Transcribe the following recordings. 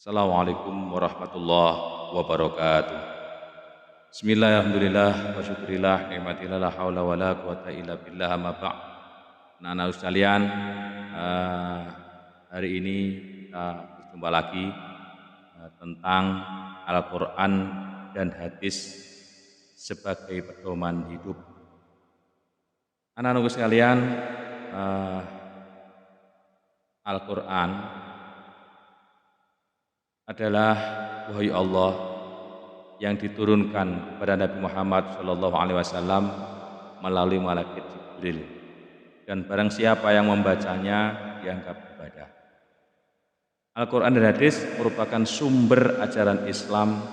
Assalamualaikum warahmatullahi wabarakatuh. Bismillahirrahmanirrahim. Wa syukurillah nikmatillah la haula wala quwata illa billah amma ba'd. Anak-anak sekalian, hari ini kita berjumpa lagi tentang Al-Qur'an dan hadis sebagai pedoman hidup. Anak-anak sekalian, Al-Qur'an adalah wahyu Allah yang diturunkan kepada Nabi Muhammad SAW melalui malaikat Jibril, dan barang siapa yang membacanya dianggap ibadah. Al-Quran dan hadis merupakan sumber ajaran Islam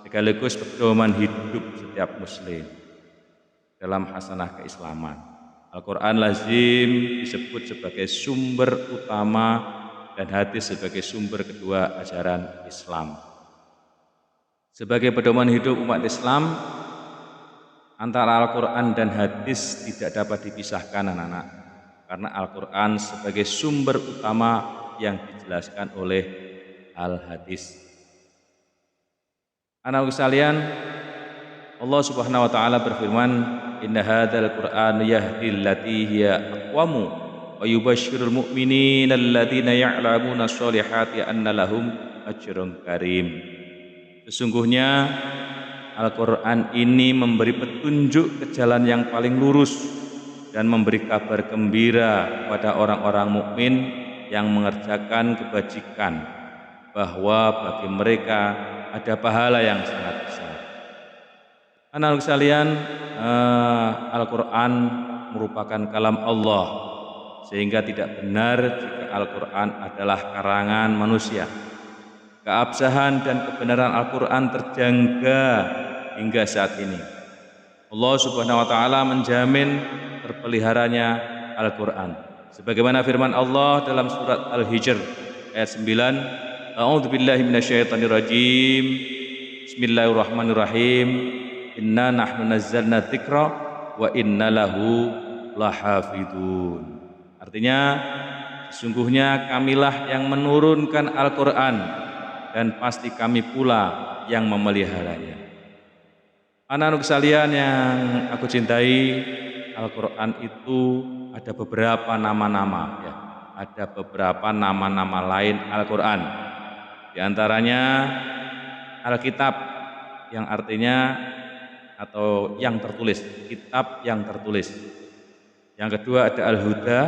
sekaligus pedoman hidup setiap muslim dalam hasanah keislaman. Al-Quran lazim disebut sebagai sumber utama dan hadis sebagai sumber kedua ajaran Islam. Sebagai pedoman hidup umat Islam, antara Al-Quran dan hadis tidak dapat dipisahkan anak-anak, karena Al-Quran sebagai sumber utama yang dijelaskan oleh Al-Hadis. Anak-anak sekalian, Allah Subhanahu wa taala berfirman, "Inna hadzal Qur'an yahdi allati hiya aqwamu wa yubashshirul mu'minina alladziina ya'lamuna sholihati anna lahum ajrun karim." Sesungguhnya Al-Quran ini memberi petunjuk ke jalan yang paling lurus dan memberi kabar gembira kepada orang-orang mukmin yang mengerjakan kebajikan, bahwa bagi mereka ada pahala yang sangat besar. Anak-anak sekalian, Al-Quran merupakan kalam Allah, sehingga tidak benar jika Al-Quran adalah karangan manusia. Keabsahan dan kebenaran Al-Quran terjaga hingga saat ini. Allah Subhanahu wa taala menjamin terpeliharanya Al-Quran. Sebagaimana firman Allah dalam surat Al-Hijr ayat 9, A'udzubillahi minasyaitonirrajim. Bismillahirrahmanirrahim. Inna nahnu nazzalna dzikra wa inna lahu lahafidun. Artinya, sesungguhnya kamilah yang menurunkan Al-Quran dan pasti kami pula yang memeliharanya. Anak-anak sekalian yang aku cintai, Al-Quran itu ada beberapa nama-nama, ya. Ada beberapa nama-nama lain Al-Quran. Di antaranya Alkitab, yang artinya atau yang tertulis, kitab yang tertulis. Yang kedua ada Al-Huda,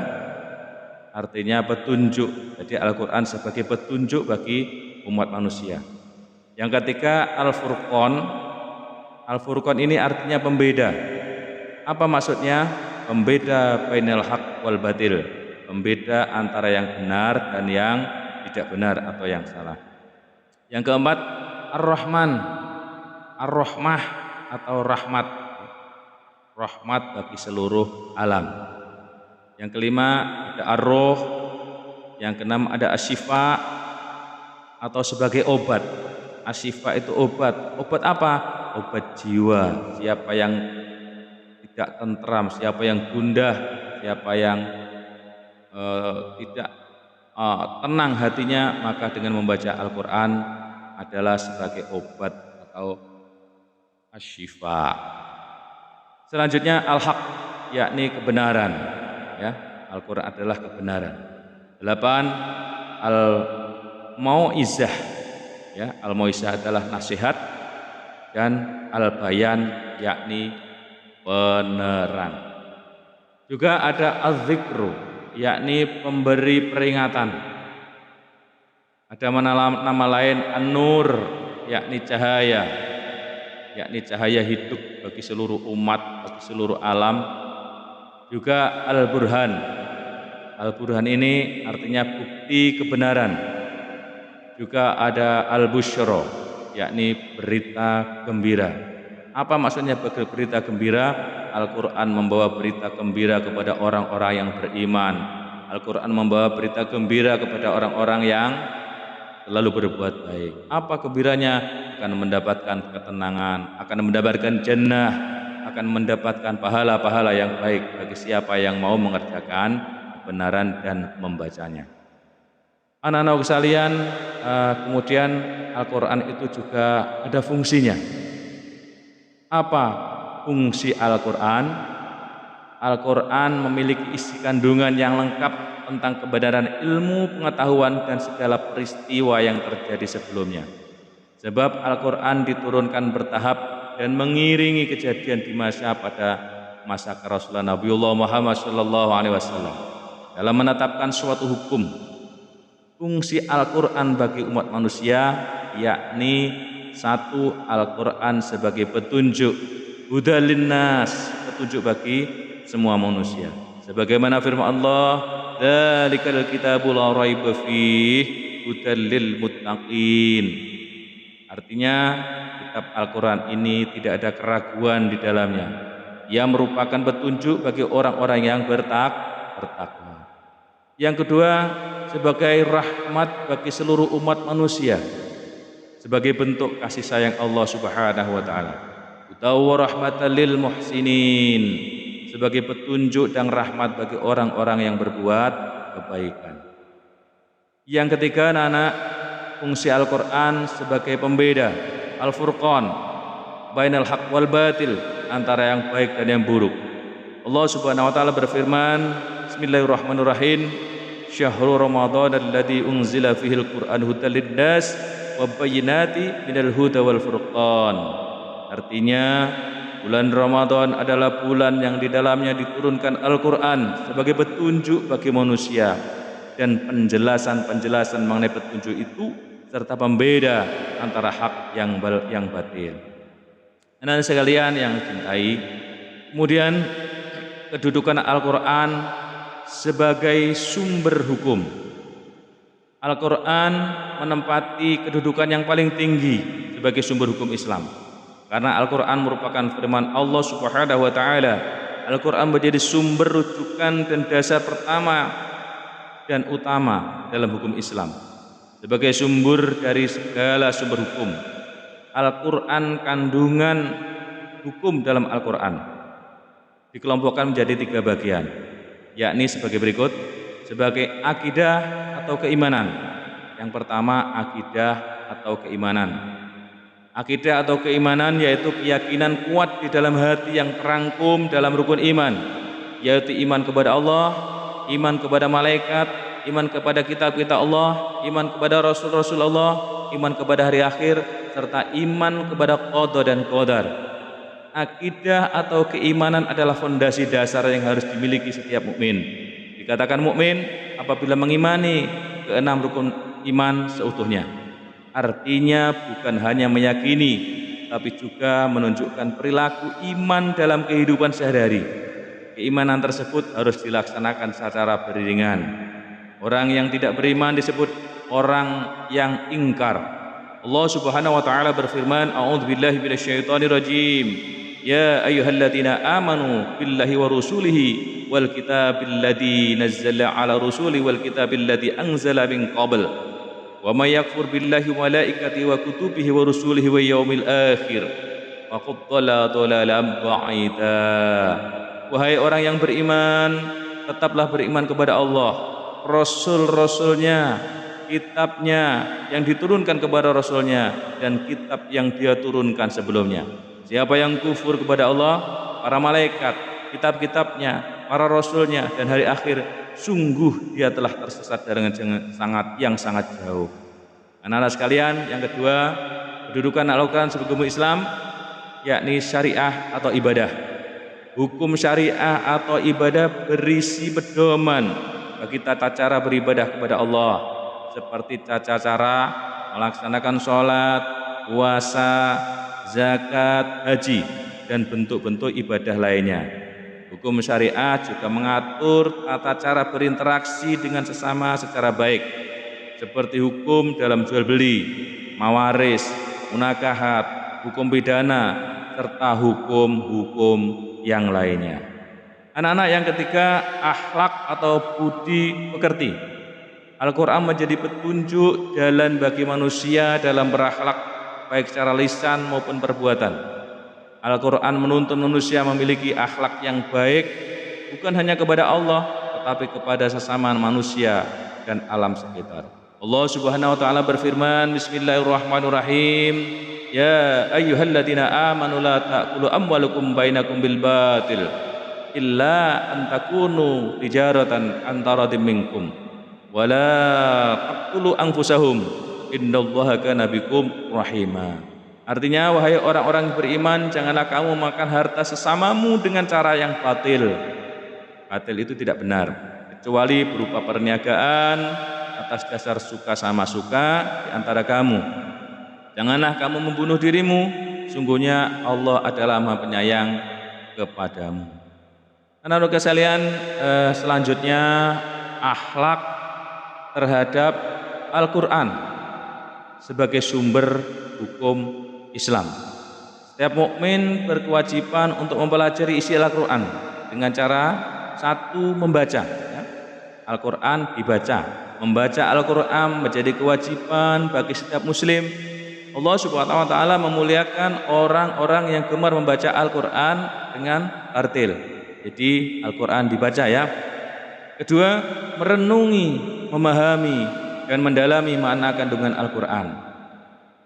artinya petunjuk. Jadi Al-Quran sebagai petunjuk bagi umat manusia. Yang ketiga Al-Furqan. Al-Furqan ini artinya pembeda. Apa maksudnya? Pembeda bainal haq wal batil, pembeda antara yang benar dan yang tidak benar atau yang salah. Yang keempat Ar-Rahman, Ar-Rahmah atau rahmat, rahmat bagi seluruh alam. Yang kelima ada Ar-Ruh, yang keenam ada Asy-Syifa atau sebagai obat. Asy-Syifa itu obat. Obat apa? Obat jiwa. Siapa yang tidak tentram, siapa yang gundah, siapa yang tidak tenang hatinya, maka dengan membaca Al-Quran adalah sebagai obat atau Asy-Syifa. Selanjutnya Al-Haq, yakni kebenaran, ya. Al-Quran adalah kebenaran. 8 Al-Mau'izah, ya. Al-Mau'izah adalah nasihat, dan Al-Bayan yakni penerang. Juga ada Az-Zikru, yakni pemberi peringatan. Ada nama lain An-Nur, yakni cahaya, yakni cahaya hidup bagi seluruh umat, bagi seluruh alam. Juga Al-Burhan. Al-Burhan ini artinya bukti kebenaran. Juga ada Al-Busyra, yakni berita gembira. Apa maksudnya berita gembira? Al-Quran membawa berita gembira kepada orang-orang yang beriman. Al-Quran membawa berita gembira kepada orang-orang yang selalu berbuat baik. Apa gembiranya? Akan mendapatkan ketenangan, akan mendapatkan jannah, akan mendapatkan pahala-pahala yang baik bagi siapa yang mau mengerjakan kebenaran dan membacanya. Anak-anak sekalian, kemudian Al-Quran itu juga ada fungsinya. Apa fungsi Al-Quran? Al-Quran memiliki isi kandungan yang lengkap tentang kebenaran ilmu, pengetahuan, dan segala peristiwa yang terjadi sebelumnya. Sebab Al-Quran diturunkan bertahap dan mengiringi kejadian di masa kerasulan Nabiullah Muhammad SAW dalam menetapkan suatu hukum. Fungsi Al-Quran bagi umat manusia yakni satu, Al-Quran sebagai petunjuk, hudal linnas, petunjuk bagi semua manusia. Sebagaimana firman Allah, "Dzalikal kitabul la raiba fihi hudal lil muttaqin." Artinya kitab Al-Quran ini tidak ada keraguan di dalamnya. Ia merupakan petunjuk bagi orang-orang yang bertakwa. Yang kedua, sebagai rahmat bagi seluruh umat manusia, sebagai bentuk kasih sayang Allah Subhanahu wa taala. Wa rahmatan lil muhsinin, sebagai petunjuk dan rahmat bagi orang-orang yang berbuat kebaikan. Yang ketiga, anak-anak, fungsi Al-Quran sebagai pembeda, Al-Furqan, bainal haq wal batil, antara yang baik dan yang buruk. Allah Subhanahu wa taala berfirman, Bismillahirrahmanirrahim, Syahrul Ramadan alladzi unzila fihil Qur'an hudal linnas wa bayyinati minal huda wal furqan. Artinya, bulan Ramadan adalah bulan yang di dalamnya diturunkan Al-Quran sebagai petunjuk bagi manusia dan penjelasan-penjelasan mengenai petunjuk itu serta pembeda antara hak yang batil. Anak-anak sekalian yang dicintai, kemudian kedudukan Al-Quran sebagai sumber hukum. Al-Quran menempati kedudukan yang paling tinggi sebagai sumber hukum Islam. Karena Al-Quran merupakan firman Allah Subhanahu wa taala. Al-Quran menjadi sumber rujukan dan dasar pertama dan utama dalam hukum Islam. Sebagai sumber dari segala sumber hukum, Al-Quran, kandungan hukum dalam Al-Quran dikelompokkan menjadi 3 bagian, yakni sebagai berikut. Sebagai akidah atau keimanan. Yang pertama, akidah atau keimanan. Akidah atau keimanan yaitu keyakinan kuat di dalam hati yang terangkum dalam rukun iman, yaitu iman kepada Allah, iman kepada malaikat, iman kepada kitab-kitab Allah, iman kepada rasul-rasul Allah, iman kepada hari akhir, serta iman kepada qada dan qadar. Akidah atau keimanan adalah fondasi dasar yang harus dimiliki setiap mukmin. Dikatakan mukmin apabila mengimani ke-6 rukun iman seutuhnya. Artinya bukan hanya meyakini, tapi juga menunjukkan perilaku iman dalam kehidupan sehari-hari. Keimanan tersebut harus dilaksanakan secara beriringan. Orang yang tidak beriman disebut orang yang ingkar. Allah Subhanahu wa taala berfirman, A'udzubillahi minasyaitonirrajim. Ya ayyuhalladzina amanu billahi wa rusulihi wal kitabil ladzi nazzala ala rusuli wal kitabil ladzi anzala min qabl wa may yakfur billahi wa malaikatihi wa kutubihi wa rusulihi wa yaumil akhir faqad dhalalan ba'ida. Wahai orang yang beriman, tetaplah beriman kepada Allah, rasul-rasulnya, kitabnya yang diturunkan kepada rasulnya, dan kitab yang dia turunkan sebelumnya. Siapa yang kufur kepada Allah, para malaikat, kitab-kitabnya, para rasulnya, dan hari akhir, sungguh dia telah tersesat dengan yang sangat jauh. Anak-anak sekalian, yang kedua, kedudukan Al-Quran sebagai hukum Islam, yakni syariah atau ibadah. Hukum syariah atau ibadah berisi pedoman bagi tata cara beribadah kepada Allah, seperti tata cara melaksanakan sholat, puasa, zakat, haji, dan bentuk-bentuk ibadah lainnya. Hukum syariah juga mengatur tata cara berinteraksi dengan sesama secara baik, seperti hukum dalam jual beli, mawaris, munakahat, hukum pidana, serta hukum-hukum yang lainnya. Anak-anak yang ketiga, akhlak atau budi pekerti. Al-Quran menjadi petunjuk jalan bagi manusia dalam berakhlak, baik secara lisan maupun perbuatan. Al-Quran menuntun manusia memiliki akhlak yang baik, bukan hanya kepada Allah, tetapi kepada sesama manusia dan alam sekitar. Allah Subhanahu wa taala berfirman, Bismillahirrahmanirrahim. Ya ayyuhalladzina amanu la ta'kulu amwalakum bainakum bil batil illa an takunu tijaratan antaradim minkum wala taqtulu anfusahum innallaha kana bikum rahima. Artinya, wahai orang-orang beriman, janganlah kamu makan harta sesamamu dengan cara yang batil. Batil itu tidak benar, kecuali berupa perniagaan atas dasar suka sama suka di antara kamu. Janganlah kamu membunuh dirimu, sungguhnya Allah adalah Maha Penyayang kepadamu. Anak-anak sekalian, selanjutnya akhlak terhadap Al-Quran sebagai sumber hukum Islam. Setiap mukmin berkewajiban untuk mempelajari isi Al-Quran dengan cara satu, membaca. Al-Quran dibaca. Membaca Al-Quran menjadi kewajiban bagi setiap muslim. Allah Subhanahu wa taala memuliakan orang-orang yang gemar membaca Al-Quran dengan tartil. Jadi Al-Quran dibaca ya. Kedua, merenungi, memahami dan mendalami makna kandungan Al-Quran.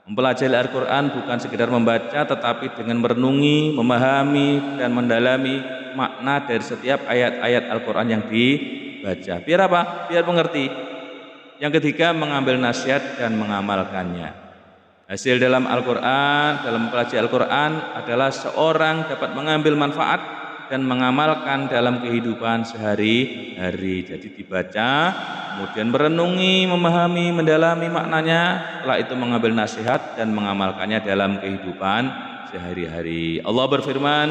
Mempelajari Al-Quran bukan sekedar membaca, tetapi dengan merenungi, memahami dan mendalami makna dari setiap ayat-ayat Al-Quran yang dibaca. Biar apa? Biar mengerti. Yang ketiga, mengambil nasihat dan mengamalkannya. Hasil dalam Al-Quran, dalam mempelajari Al-Quran adalah seorang dapat mengambil manfaat dan mengamalkan dalam kehidupan sehari-hari. Jadi dibaca, kemudian merenungi, memahami, mendalami maknanya, setelah itu mengambil nasihat dan mengamalkannya dalam kehidupan sehari-hari. Allah berfirman,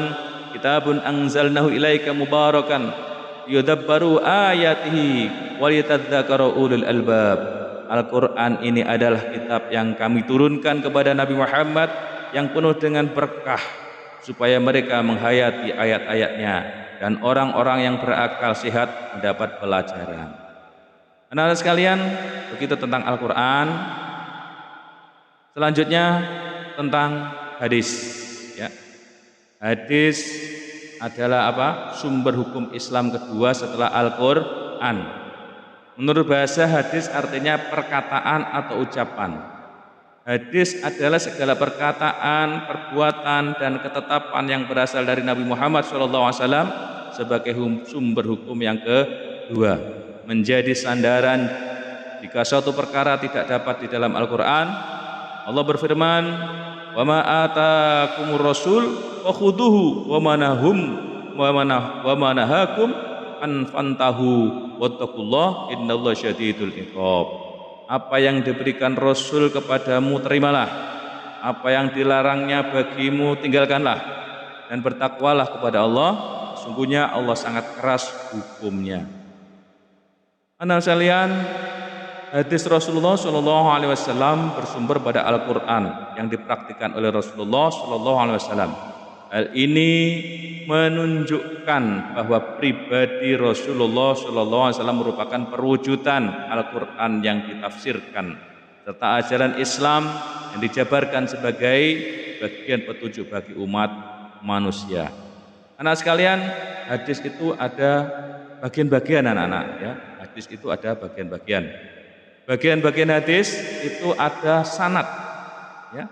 Kitabun anzalnahu ilaika mubarakan yudabbaru ayatihi waliyatadzakara ulul albab. Al-Quran ini adalah kitab yang kami turunkan kepada Nabi Muhammad yang penuh dengan berkah, supaya mereka menghayati ayat-ayatnya dan orang-orang yang berakal sehat mendapat pelajaran. Anak-anak sekalian, begitu tentang Al-Quran. Selanjutnya tentang hadis. Ya. Hadis adalah apa? Sumber hukum Islam kedua setelah Al-Quran. Menurut bahasa, hadis artinya perkataan atau ucapan. Hadis adalah segala perkataan, perbuatan, dan ketetapan yang berasal dari Nabi Muhammad SAW sebagai sumber hukum yang kedua. Menjadi sandaran jika suatu perkara tidak dapat di dalam Al-Quran. Allah berfirman, wa ma atakumur rasul fakhuduhu wa manahakum an fantahu wattaqullah innallaha syadidul iqab. Apa yang diberikan Rasul kepadamu terimalah, apa yang dilarangnya bagimu tinggalkanlah, dan bertakwalah kepada Allah, sungguhnya Allah sangat keras hukumnya. Anak sekalian, hadis Rasulullah SAW bersumber pada Al-Quran yang dipraktikkan oleh Rasulullah SAW. Hal ini menunjukkan bahwa pribadi Rasulullah SAW merupakan perwujudan Al-Quran yang ditafsirkan, serta ajaran Islam yang dijabarkan sebagai bagian petunjuk bagi umat manusia. Anak sekalian, hadis itu ada bagian-bagian anak-anak ya. Hadis itu ada bagian-bagian. Bagian-bagian hadis itu ada sanad ya.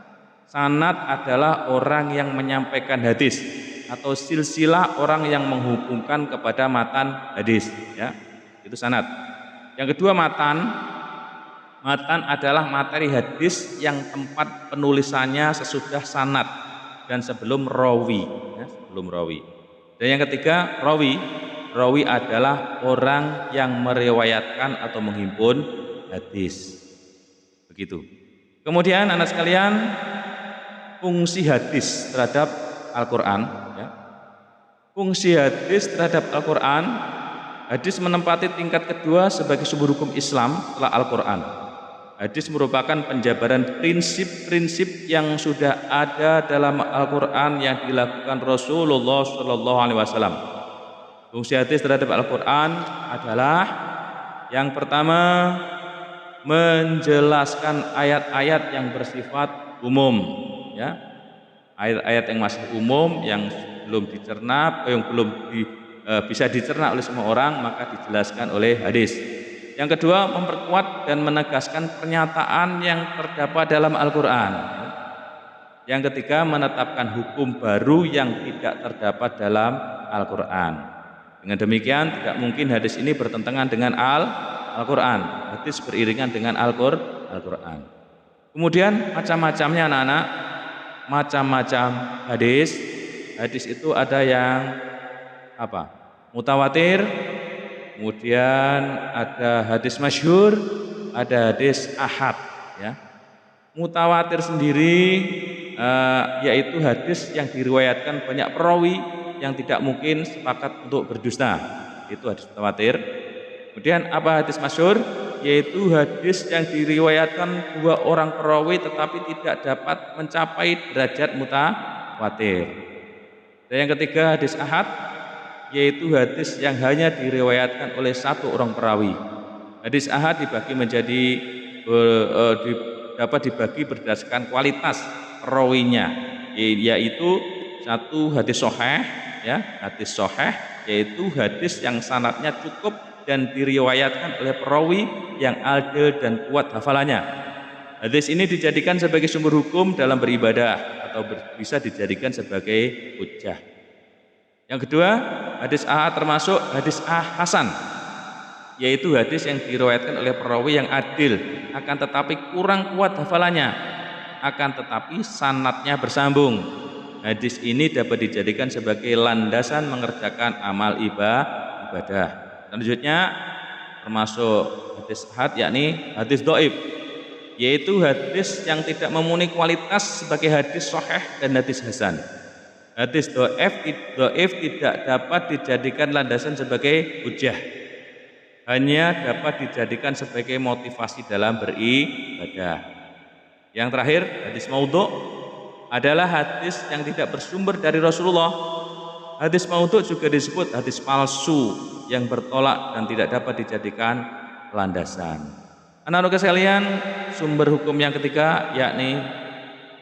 Sanad adalah orang yang menyampaikan hadis atau silsilah orang yang menghubungkan kepada matan hadis ya. Itu sanad. Yang kedua matan. Matan adalah materi hadis yang tempat penulisannya sesudah sanad dan sebelum rawi ya, sebelum rawi. Dan yang ketiga rawi. Rawi adalah orang yang meriwayatkan atau menghimpun hadis. Begitu. Kemudian anak sekalian, fungsi hadis terhadap Al-Quran ya. Fungsi hadis terhadap Al-Quran, hadis menempati tingkat kedua sebagai sumber hukum Islam setelah Al-Quran. Hadis merupakan penjabaran prinsip-prinsip yang sudah ada dalam Al-Quran yang dilakukan Rasulullah SAW. Fungsi hadis terhadap Al-Quran adalah yang pertama, menjelaskan ayat-ayat yang bersifat umum ya, ayat-ayat yang masih umum yang belum dicerna, yang belum bisa dicerna oleh semua orang, maka dijelaskan oleh hadis. Yang kedua, memperkuat dan menegaskan pernyataan yang terdapat dalam Al-Quran. Yang ketiga, menetapkan hukum baru yang tidak terdapat dalam Al-Quran. Dengan demikian, tidak mungkin hadis ini bertentangan dengan Al-Quran. Hadis beriringan dengan Al-Quran. Kemudian macam-macamnya anak-anak, macam-macam hadis. Hadis itu ada yang apa? Mutawatir, kemudian ada hadis masyhur, ada hadis ahad. Ya. Mutawatir sendiri yaitu hadis yang diriwayatkan banyak perawi yang tidak mungkin sepakat untuk berdusta. Itu hadis mutawatir. Kemudian apa hadis masyhur? Yaitu hadis yang diriwayatkan 2 orang perawi tetapi tidak dapat mencapai derajat mutawatir. Dan yang ketiga hadis ahad, yaitu hadis yang hanya diriwayatkan oleh 1 orang perawi. Hadis ahad dibagi menjadi dapat dibagi berdasarkan kualitas perawinya, yaitu 1 hadis sahih, ya, hadis sahih yaitu hadis yang sanadnya cukup dan diriwayatkan oleh perawi yang adil dan kuat hafalannya. Hadis ini dijadikan sebagai sumber hukum dalam beribadah atau bisa dijadikan sebagai hujjah. Yang kedua, hadis ahad termasuk hadis hasan, yaitu hadis yang diriwayatkan oleh perawi yang adil akan tetapi kurang kuat hafalannya, akan tetapi sanadnya bersambung. Hadis ini dapat dijadikan sebagai landasan mengerjakan amal ibadah. Selanjutnya termasuk hadis ahad yakni hadis dhaif, yaitu hadis yang tidak memenuhi kualitas sebagai hadis sahih dan hadis hasan. Hadis dhaif tidak dapat dijadikan landasan sebagai hujjah, hanya dapat dijadikan sebagai motivasi dalam beribadah. Yang terakhir, hadis maudhu' adalah hadis yang tidak bersumber dari Rasulullah. Hadis maudhu' juga disebut hadis palsu yang bertolak dan tidak dapat dijadikan landasan. Anak-anak sekalian, sumber hukum yang ketiga yakni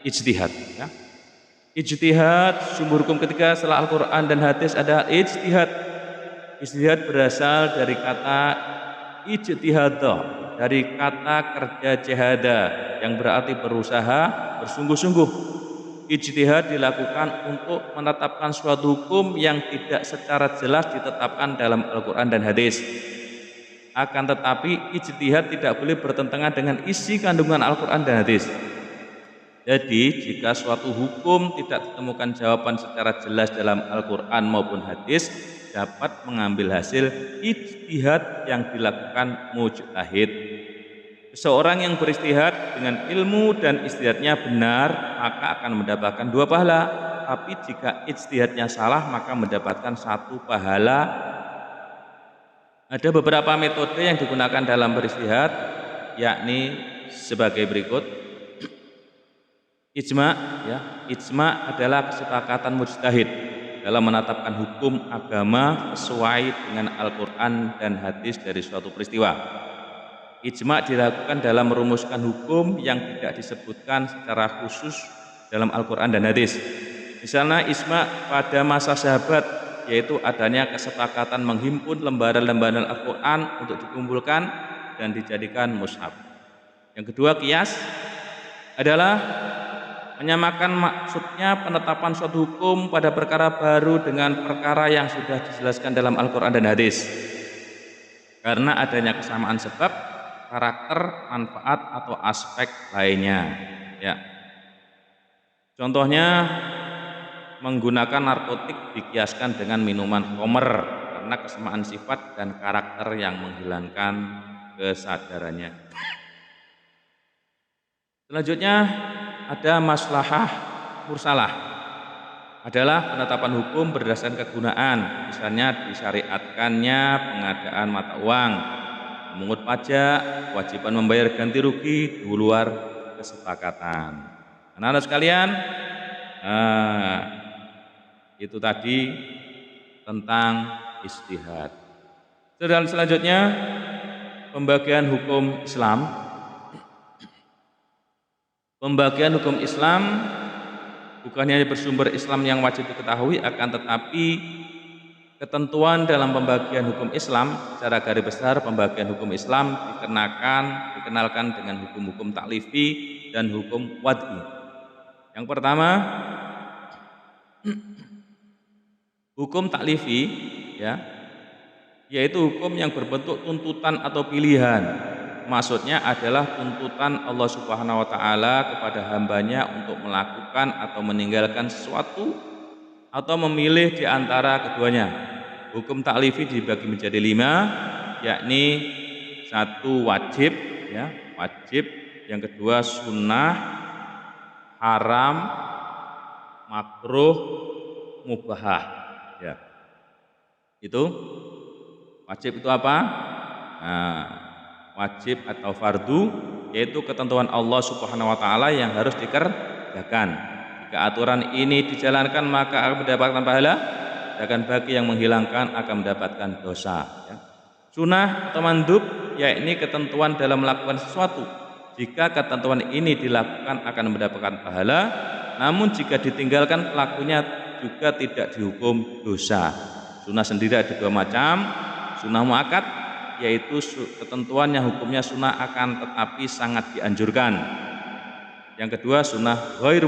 ijtihad. Ya. Ijtihad, sumber hukum ketiga setelah Al-Quran dan hadis adalah ijtihad. Ijtihad berasal dari kata ijtihada, dari kata kerja jihada yang berarti berusaha bersungguh-sungguh. Ijtihad dilakukan untuk menetapkan suatu hukum yang tidak secara jelas ditetapkan dalam Al-Quran dan hadis. Akan tetapi ijtihad tidak boleh bertentangan dengan isi kandungan Al-Quran dan hadis. Jadi jika suatu hukum tidak ditemukan jawaban secara jelas dalam Al-Quran maupun hadis, dapat mengambil hasil ijtihad yang dilakukan mujtahid. Seorang yang beristihad dengan ilmu dan ijtihadnya benar maka akan mendapatkan 2 pahala. Tapi jika ijtihadnya salah maka mendapatkan 1 pahala. Ada beberapa metode yang digunakan dalam beristihad, yakni sebagai berikut. Ijma', ya. Ijma' adalah kesepakatan mujtahid dalam menetapkan hukum agama sesuai dengan Al-Quran dan hadis dari suatu peristiwa. Ijma' dilakukan dalam merumuskan hukum yang tidak disebutkan secara khusus dalam Al-Quran dan hadis. Misalnya ijma' pada masa sahabat, yaitu adanya kesepakatan menghimpun lembaran-lembaran Al-Quran untuk dikumpulkan dan dijadikan mushaf. Yang kedua, qiyas adalah menyamakan maksudnya penetapan suatu hukum pada perkara baru dengan perkara yang sudah dijelaskan dalam Al-Quran dan hadis. Karena adanya kesamaan sebab, karakter, manfaat atau aspek lainnya. Ya. Contohnya menggunakan narkotik dikiaskan dengan minuman khamr karena kesamaan sifat dan karakter yang menghilangkan kesadarannya. Selanjutnya ada maslahah mursalah, adalah penetapan hukum berdasarkan kegunaan, misalnya disyariatkannya pengadaan mata uang, memungut pajak, kewajiban membayar ganti rugi di luar kesepakatan. Anak-anak sekalian, itu tadi tentang ijtihad. Dan selanjutnya pembagian hukum Islam. Pembagian hukum Islam bukan hanya bersumber Islam yang wajib diketahui, akan tetapi ketentuan dalam pembagian hukum Islam, secara garis besar pembagian hukum Islam dikenalkan dengan hukum-hukum taklifi dan hukum wad'i. Yang pertama, hukum taklifi, ya, yaitu hukum yang berbentuk tuntutan atau pilihan. Maksudnya adalah tuntutan Allah Subhanahu wa taala kepada hambanya untuk melakukan atau meninggalkan sesuatu atau memilih di antara keduanya. Hukum taklifi dibagi menjadi 5, yakni 1 wajib, ya, wajib. Yang kedua sunnah, haram, makruh, mubahah. Ya. Itu wajib itu apa? Nah, wajib atau fardu yaitu ketentuan Allah Subhanahu wa taala yang harus dikerjakan. Jika aturan ini dijalankan maka akan mendapatkan pahala, sedangkan bagi yang menghilangkan akan mendapatkan dosa, ya. Sunnah atau mandub yakni ketentuan dalam melakukan sesuatu. Jika ketentuan ini dilakukan akan mendapatkan pahala, namun jika ditinggalkan pelakunya juga tidak dihukum dosa. Sunnah sendiri ada 2 macam. Sunnah muakkad yaitu ketentuan yang hukumnya sunnah akan tetapi sangat dianjurkan. Yang kedua sunnah ghairu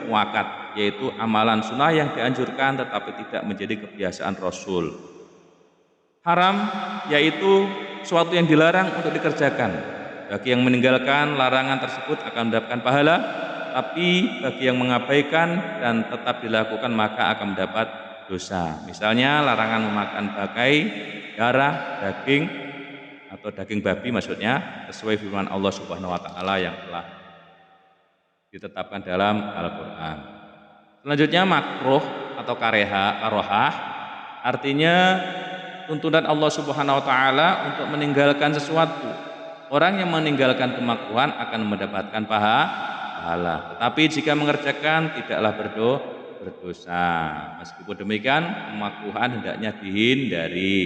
muakkad yaitu amalan sunnah yang dianjurkan tetapi tidak menjadi kebiasaan Rasul. Haram yaitu suatu yang dilarang untuk dikerjakan. Bagi yang meninggalkan larangan tersebut akan mendapatkan pahala, tapi bagi yang mengabaikan dan tetap dilakukan maka akan mendapat dosa. Misalnya larangan memakan bangkai, darah, daging atau daging babi maksudnya sesuai firman Allah Subhanahu wa taala yang telah ditetapkan dalam Al-Qur'an. Selanjutnya makruh atau karohah artinya tuntunan Allah Subhanahu wa taala untuk meninggalkan sesuatu. Orang yang meninggalkan kemakruhan akan mendapatkan pahala. Tetapi jika mengerjakan tidaklah berdosa. Meskipun demikian, kemakruhan hendaknya dihindari.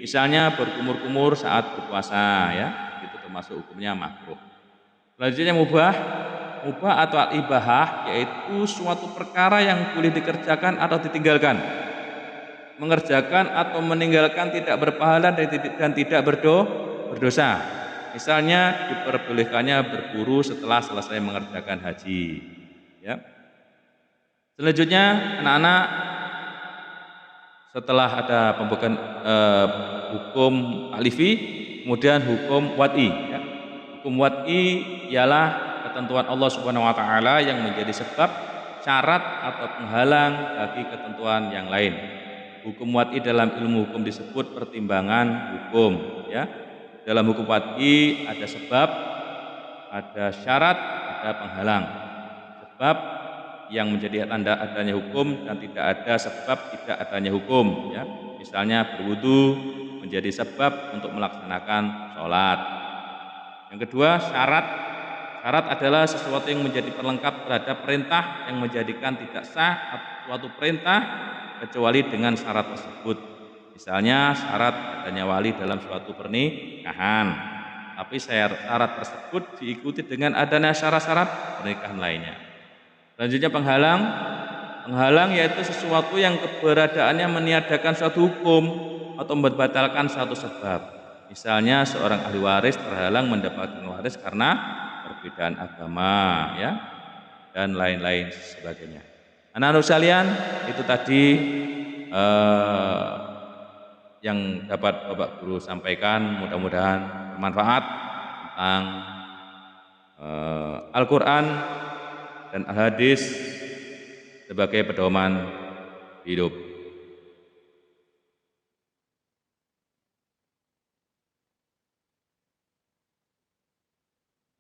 Misalnya berkumur-kumur saat berpuasa, ya, itu termasuk hukumnya makruh. Selanjutnya mubah atau al-ibahah yaitu suatu perkara yang boleh dikerjakan atau ditinggalkan. Mengerjakan atau meninggalkan tidak berpahala dan tidak berdosa. Misalnya diperbolehkannya berburu setelah selesai mengerjakan haji, ya. Selanjutnya anak-anak setelah ada pembagian hukum taklifi, kemudian hukum wad'i, ya. Hukum wad'i ialah ketentuan Allah Subhanahu wa taala yang menjadi sebab, syarat atau penghalang bagi ketentuan yang lain. Hukum wad'i dalam ilmu hukum disebut pertimbangan hukum, ya. Dalam hukum wad'i ada sebab, ada syarat, ada penghalang. Sebab yang menjadi tanda adanya hukum dan tidak ada sebab tidak adanya hukum, ya. Misalnya berwudu menjadi sebab untuk melaksanakan sholat. Yang kedua syarat adalah sesuatu yang menjadi pelengkap terhadap perintah yang menjadikan tidak sah suatu perintah kecuali dengan syarat tersebut. Misalnya syarat adanya wali dalam suatu pernikahan, tapi syarat tersebut diikuti dengan adanya syarat-syarat pernikahan lainnya. Selanjutnya penghalang yaitu sesuatu yang keberadaannya meniadakan suatu hukum atau membatalkan suatu sebab. Misalnya seorang ahli waris terhalang mendapatkan waris karena perbedaan agama, ya, dan lain-lain sebagainya. Anak-anak sekalian, itu tadi yang dapat Bapak Guru sampaikan, mudah-mudahan bermanfaat tentang Al-Quran dan Al-Hadis sebagai pedoman hidup.